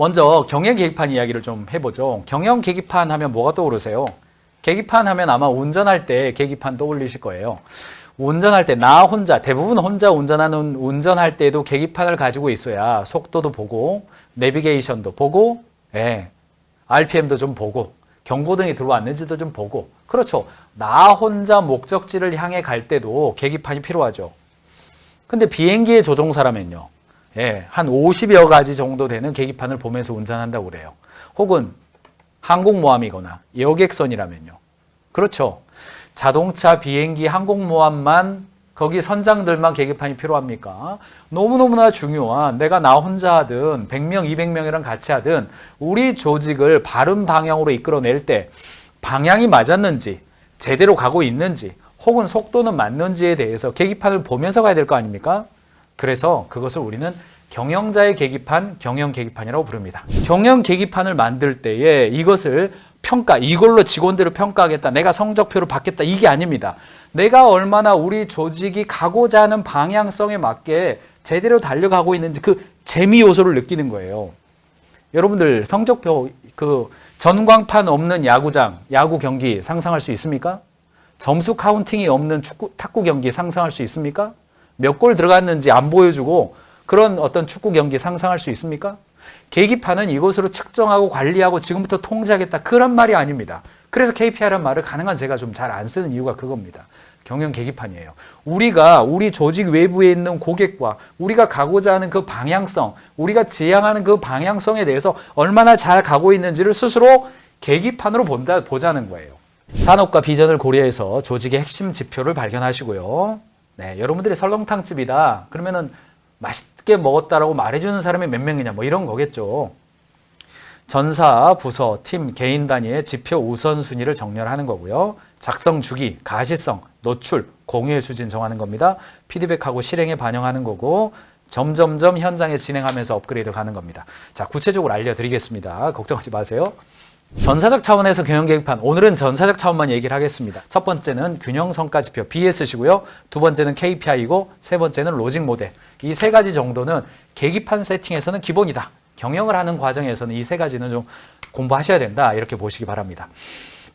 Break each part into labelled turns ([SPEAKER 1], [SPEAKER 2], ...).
[SPEAKER 1] 먼저 경영 계기판 이야기를 좀 해보죠. 경영 계기판 하면 뭐가 떠오르세요? 계기판 하면 아마 운전할 때 계기판 떠올리실 거예요. 운전할 때 나 혼자, 대부분 혼자 운전할 때도 계기판을 가지고 있어야 속도도 보고 내비게이션도 보고 RPM도 좀 보고 경고등이 들어왔는지도 좀 보고 그렇죠. 나 혼자 목적지를 향해 갈 때도 계기판이 필요하죠. 근데 비행기의 조종사라면요. 한 50여 가지 정도 되는 계기판을 보면서 운전한다고 그래요. 혹은 항공모함이거나 여객선이라면요. 그렇죠. 자동차, 비행기, 항공모함만 거기 선장들만 계기판이 필요합니까? 너무너무나 중요한 내가 나 혼자 하든 100명, 200명이랑 같이 하든 우리 조직을 바른 방향으로 이끌어낼 때 방향이 맞았는지 제대로 가고 있는지 혹은 속도는 맞는지에 대해서 계기판을 보면서 가야 될 거 아닙니까? 그래서 그것을 우리는 경영자의 계기판, 경영 계기판이라고 부릅니다. 경영 계기판을 만들 때에 이것을 이걸로 직원들을 평가하겠다, 내가 성적표를 받겠다, 이게 아닙니다. 내가 얼마나 우리 조직이 가고자 하는 방향성에 맞게 제대로 달려가고 있는지 그 재미 요소를 느끼는 거예요. 여러분들 성적표, 전광판 없는 야구장, 야구 경기 상상할 수 있습니까? 점수 카운팅이 없는 탁구 경기 상상할 수 있습니까? 몇 골 들어갔는지 안 보여주고 그런 어떤 축구 경기 상상할 수 있습니까? 계기판은 이것으로 측정하고 관리하고 지금부터 통제하겠다 그런 말이 아닙니다. 그래서 KPI라는 말을 가능한 제가 좀 잘 안 쓰는 이유가 그겁니다. 경영 계기판이에요. 우리가 우리 조직 외부에 있는 고객과 우리가 가고자 하는 그 방향성, 우리가 지향하는 그 방향성에 대해서 얼마나 잘 가고 있는지를 스스로 계기판으로 보자는 거예요. 산업과 비전을 고려해서 조직의 핵심 지표를 발견하시고요. 여러분들이 설렁탕집이다 그러면은 맛있게 먹었다라고 말해주는 사람이 몇 명이냐 뭐 이런 거겠죠. 전사, 부서, 팀, 개인 단위의 지표 우선순위를 정렬하는 거고요. 작성 주기, 가시성, 노출, 공유의 수준 정하는 겁니다. 피드백하고 실행에 반영하는 거고 점점점 현장에 진행하면서 업그레이드 가는 겁니다. 자, 구체적으로 알려드리겠습니다. 걱정하지 마세요. 전사적 차원에서 경영 계기판, 오늘은 전사적 차원만 얘기를 하겠습니다. 첫 번째는 균형 성과 지표 BS시고요. 두 번째는 KPI이고 세 번째는 로직 모델. 이 세 가지 정도는 계기판 세팅에서는 기본이다. 경영을 하는 과정에서는 이 세 가지는 좀 공부하셔야 된다. 이렇게 보시기 바랍니다.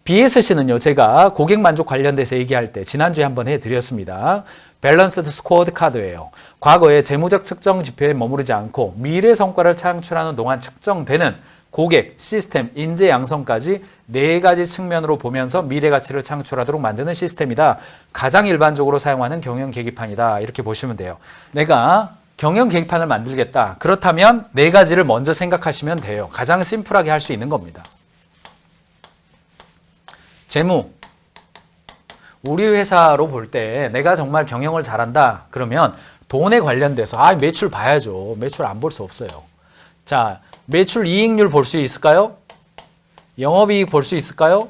[SPEAKER 1] BSC는요. 제가 고객 만족 관련돼서 얘기할 때 지난주에 한번 해드렸습니다. 밸런스드 스코어드 카드예요. 과거의 재무적 측정 지표에 머무르지 않고 미래 성과를 창출하는 동안 측정되는 고객, 시스템, 인재 양성까지 네 가지 측면으로 보면서 미래 가치를 창출하도록 만드는 시스템이다. 가장 일반적으로 사용하는 경영 계기판이다. 이렇게 보시면 돼요. 내가 경영 계기판을 만들겠다. 그렇다면 네 가지를 먼저 생각하시면 돼요. 가장 심플하게 할 수 있는 겁니다. 재무. 우리 회사로 볼 때 내가 정말 경영을 잘한다. 그러면 돈에 관련돼서 매출 봐야죠. 매출 안 볼 수 없어요. 자, 매출 이익률 볼 수 있을까요? 영업이익 볼 수 있을까요?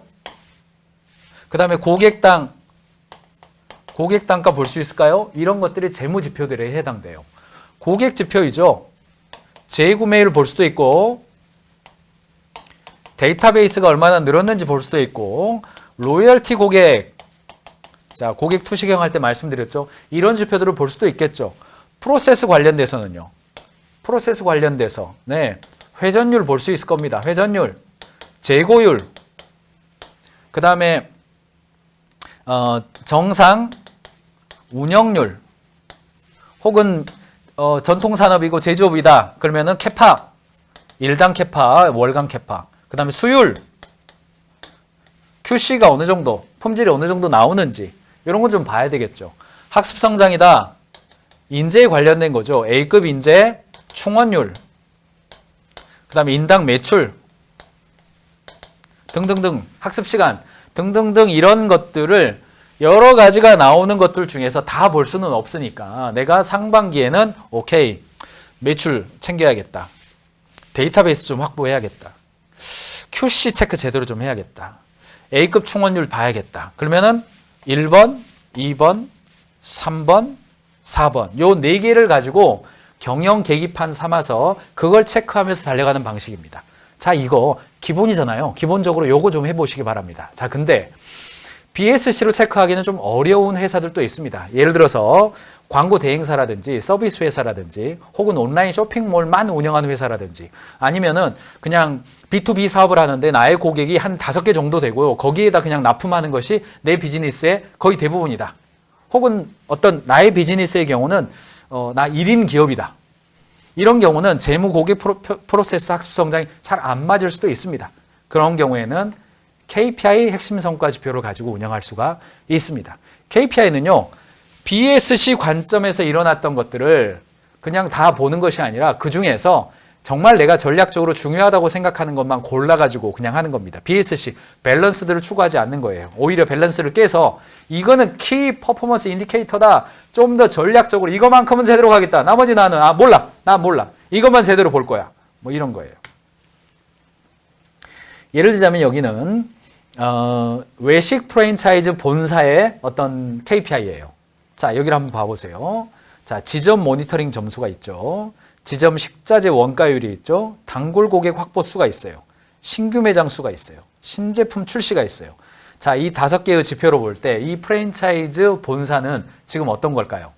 [SPEAKER 1] 그 다음에 고객 단가 볼 수 있을까요? 이런 것들이 재무 지표들에 해당돼요. 고객 지표이죠. 재구매율 볼 수도 있고 데이터베이스가 얼마나 늘었는지 볼 수도 있고 로열티 고객, 자 고객 투시경 할 때 말씀드렸죠. 이런 지표들을 볼 수도 있겠죠. 프로세스 관련돼서는요. 프로세스 관련돼서 회전율 볼 수 있을 겁니다. 회전율, 재고율, 그 다음에 정상 운영률, 혹은 전통산업이고 제조업이다. 그러면은 캐파, 일당 캐파, 월간 캐파, 그 다음에 수율, QC가 어느 정도, 품질이 어느 정도 나오는지 이런 거 좀 봐야 되겠죠. 학습 성장이다. 인재에 관련된 거죠. A급 인재, 충원율, 그 다음에 인당 매출 등등등, 학습 시간 등등등 이런 것들을 여러 가지가 나오는 것들 중에서 다 볼 수는 없으니까 내가 상반기에는 오케이 매출 챙겨야겠다. 데이터베이스 좀 확보해야겠다. QC 체크 제대로 좀 해야겠다. A급 충원율 봐야겠다. 그러면은 1번, 2번, 3번, 4번 요 4개를 가지고 경영 계기판 삼아서 그걸 체크하면서 달려가는 방식입니다. 자, 이거 기본이잖아요. 기본적으로 요거 좀 해보시기 바랍니다. 자, 근데 BSC로 체크하기는 좀 어려운 회사들도 있습니다. 예를 들어서 광고 대행사라든지 서비스 회사라든지 혹은 온라인 쇼핑몰만 운영하는 회사라든지 아니면은 그냥 B2B 사업을 하는데 나의 고객이 한 5개 정도 되고요. 거기에다 그냥 납품하는 것이 내 비즈니스의 거의 대부분이다. 혹은 어떤 나의 비즈니스의 경우는 나 1인 기업이다. 이런 경우는 재무 고객 프로세스 학습 성장이 잘 안 맞을 수도 있습니다. 그런 경우에는 KPI 핵심 성과 지표를 가지고 운영할 수가 있습니다. KPI는요. BSC 관점에서 일어났던 것들을 그냥 다 보는 것이 아니라 그중에서 정말 내가 전략적으로 중요하다고 생각하는 것만 골라가지고 그냥 하는 겁니다. BSC, 밸런스들을 추구하지 않는 거예요. 오히려 밸런스를 깨서 이거는 키 퍼포먼스 인디케이터다. 좀 더 전략적으로 이거만큼은 제대로 가겠다. 나머지 나는 몰라. 나 몰라. 이것만 제대로 볼 거야. 뭐 이런 거예요. 예를 들자면 여기는 외식 프랜차이즈 본사의 어떤 KPI예요. 자, 여기를 한번 봐보세요. 자, 지점 모니터링 점수가 있죠. 지점 식자재 원가율이 있죠. 단골 고객 확보 수가 있어요. 신규 매장 수가 있어요. 신제품 출시가 있어요. 자, 이 5개의 지표로 볼 때 이 프랜차이즈 본사는 지금 어떤 걸까요?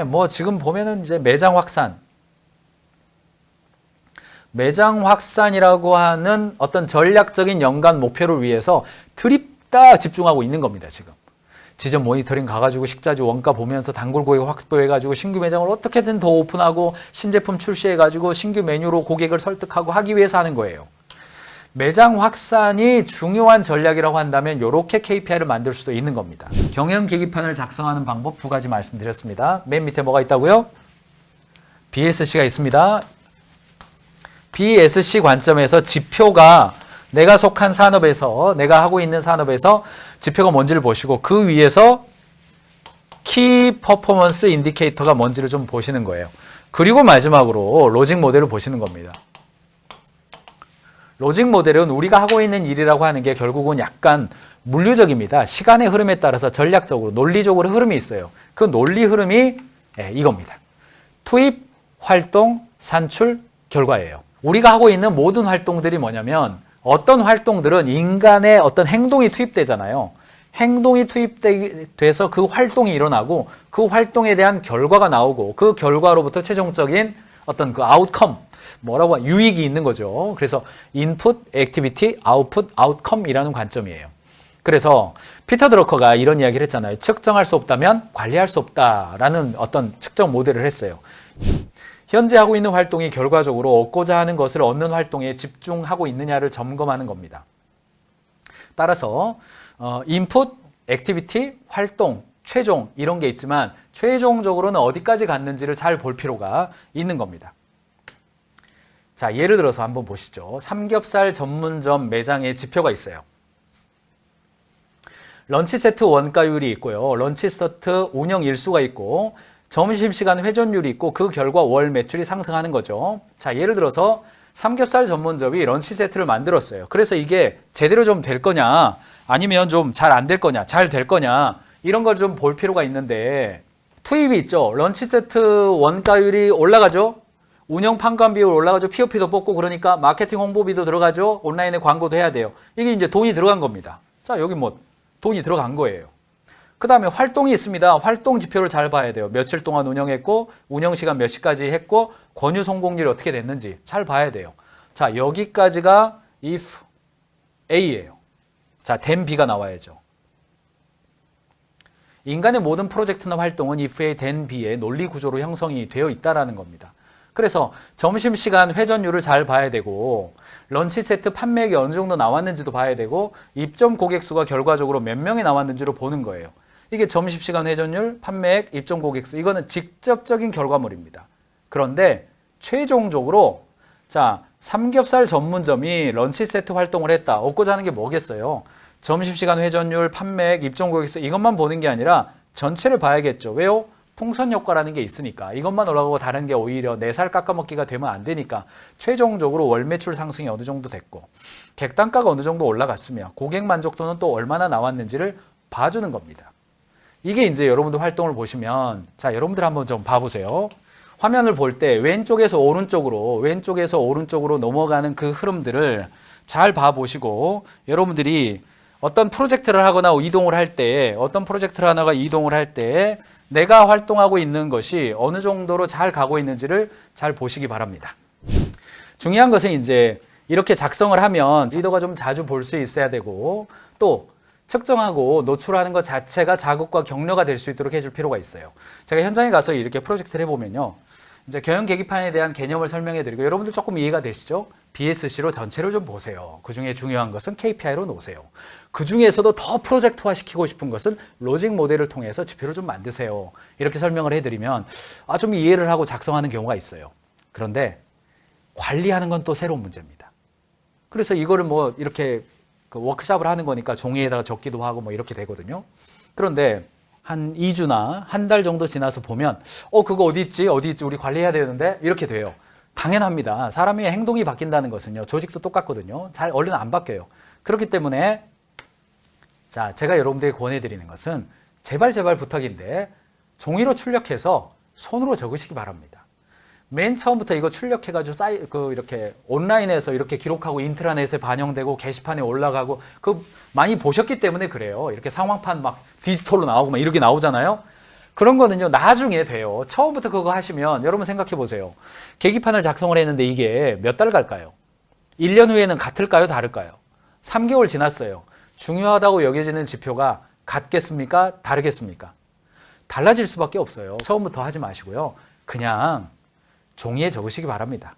[SPEAKER 1] 뭐 지금 보면은 이제 매장 확산이라고 하는 어떤 전략적인 연간 목표를 위해서 드립다 집중하고 있는 겁니다, 지금. 지점 모니터링 가가지고 식자재 원가 보면서 단골 고객 확보해가지고 신규 매장을 어떻게든 더 오픈하고 신제품 출시해가지고 신규 메뉴로 고객을 설득하고 하기 위해서 하는 거예요. 매장 확산이 중요한 전략이라고 한다면 이렇게 KPI를 만들 수도 있는 겁니다. 경영 계기판을 작성하는 방법 2가지 말씀드렸습니다. 맨 밑에 뭐가 있다고요? BSC가 있습니다. BSC 관점에서 지표가 내가 속한 산업에서 내가 하고 있는 산업에서 지표가 뭔지를 보시고 그 위에서 키 퍼포먼스 인디케이터가 뭔지를 좀 보시는 거예요. 그리고 마지막으로 로직 모델을 보시는 겁니다. 로직 모델은 우리가 하고 있는 일이라고 하는 게 결국은 약간 물류적입니다. 시간의 흐름에 따라서 전략적으로 논리적으로 흐름이 있어요. 그 논리 흐름이 이겁니다. 투입, 활동, 산출, 결과예요. 우리가 하고 있는 모든 활동들이 뭐냐면 어떤 활동들은 인간의 어떤 행동이 투입되잖아요. 행동이 투입돼서 그 활동이 일어나고 그 활동에 대한 결과가 나오고 그 결과로부터 최종적인 어떤 그 아웃컴, 뭐라고 유익이 있는 거죠. 그래서 인풋, 액티비티, 아웃풋, 아웃컴이라는 관점이에요. 그래서 피터 드러커가 이런 이야기를 했잖아요. 측정할 수 없다면 관리할 수 없다라는 어떤 측정 모델을 했어요. 현재 하고 있는 활동이 결과적으로 얻고자 하는 것을 얻는 활동에 집중하고 있느냐를 점검하는 겁니다. 따라서 인풋, 액티비티, 활동, 최종 이런 게 있지만 최종적으로는 어디까지 갔는지를 잘 볼 필요가 있는 겁니다. 자, 예를 들어서 한번 보시죠. 삼겹살 전문점 매장에 지표가 있어요. 런치 세트 원가율이 있고요. 런치 세트 운영 일수가 있고 점심시간 회전율이 있고 그 결과 월 매출이 상승하는 거죠. 자, 예를 들어서 삼겹살 전문점이 런치 세트를 만들었어요. 그래서 이게 제대로 좀 될 거냐 아니면 좀 잘 안 될 거냐 잘 될 거냐 이런 걸 좀 볼 필요가 있는데 투입이 있죠. 런치 세트 원가율이 올라가죠. 운영 판관 비율 올라가죠. POP도 뽑고 그러니까 마케팅 홍보비도 들어가죠. 온라인에 광고도 해야 돼요. 이게 이제 돈이 들어간 겁니다. 자, 여기 뭐 돈이 들어간 거예요. 그 다음에 활동이 있습니다. 활동 지표를 잘 봐야 돼요. 며칠 동안 운영했고 운영 시간 몇 시까지 했고 권유 성공률이 어떻게 됐는지 잘 봐야 돼요. 자, 여기까지가 if A예요. 자, then B가 나와야죠. 인간의 모든 프로젝트나 활동은 if A, then B의 논리 구조로 형성이 되어 있다는 겁니다. 그래서 점심시간 회전율을 잘 봐야 되고 런치 세트 판매액이 어느 정도 나왔는지도 봐야 되고 입점 고객 수가 결과적으로 몇 명이 나왔는지를 보는 거예요. 이게 점심시간 회전율, 판매액, 입점 고객 수 이거는 직접적인 결과물입니다. 그런데 최종적으로 자, 삼겹살 전문점이 런치 세트 활동을 했다. 얻고자 하는 게 뭐겠어요? 점심시간 회전율, 판매액, 입점 고객 수 이것만 보는 게 아니라 전체를 봐야겠죠. 왜요? 풍선 효과라는 게 있으니까 이것만 올라가고 다른 게 오히려 내 살 깎아먹기가 되면 안 되니까 최종적으로 월 매출 상승이 어느 정도 됐고 객단가가 어느 정도 올라갔으며 고객 만족도는 또 얼마나 나왔는지를 봐주는 겁니다. 이게 이제 여러분들 활동을 보시면 자, 여러분들 한번 좀 봐보세요. 화면을 볼 때 왼쪽에서 오른쪽으로 넘어가는 그 흐름들을 잘 봐보시고 여러분들이 어떤 프로젝트를 하거나 이동을 할 때, 어떤 프로젝트를 하나가 이동을 할 때 내가 활동하고 있는 것이 어느 정도로 잘 가고 있는지를 잘 보시기 바랍니다. 중요한 것은 이제 이렇게 작성을 하면 리더가 좀 자주 볼 수 있어야 되고 또 측정하고 노출하는 것 자체가 자극과 격려가 될 수 있도록 해줄 필요가 있어요. 제가 현장에 가서 이렇게 프로젝트를 해보면요. 이제 경영 계기판에 대한 개념을 설명해 드리고 여러분들 조금 이해가 되시죠? BSC로 전체를 좀 보세요. 그 중에 중요한 것은 KPI로 놓으세요. 그 중에서도 더 프로젝트화 시키고 싶은 것은 로직 모델을 통해서 지표를 좀 만드세요. 이렇게 설명을 해드리면 좀 이해를 하고 작성하는 경우가 있어요. 그런데 관리하는 건 또 새로운 문제입니다. 그래서 이거를 뭐 이렇게 그 워크숍을 하는 거니까 종이에다가 적기도 하고 뭐 이렇게 되거든요. 그런데 한 2주나 한 달 정도 지나서 보면 그거 어디 있지 우리 관리해야 되는데 이렇게 돼요. 당연합니다. 사람이 행동이 바뀐다는 것은요, 조직도 똑같거든요. 잘 얼른 안 바뀌어요. 그렇기 때문에 자, 제가 여러분들에게 권해드리는 것은 제발 부탁인데 종이로 출력해서 손으로 적으시기 바랍니다. 맨 처음부터 이거 출력해가지고 이렇게 온라인에서 이렇게 기록하고 인트라넷에 반영되고 게시판에 올라가고 많이 보셨기 때문에 그래요. 이렇게 상황판 막 디지털로 나오고 막 이렇게 나오잖아요. 그런 거는요, 나중에 돼요. 처음부터 그거 하시면 여러분 생각해 보세요. 계기판을 작성을 했는데 이게 몇 달 갈까요? 1년 후에는 같을까요? 다를까요? 3개월 지났어요. 중요하다고 여겨지는 지표가 같겠습니까? 다르겠습니까? 달라질 수밖에 없어요. 처음부터 하지 마시고요. 그냥 종이에 적으시기 바랍니다.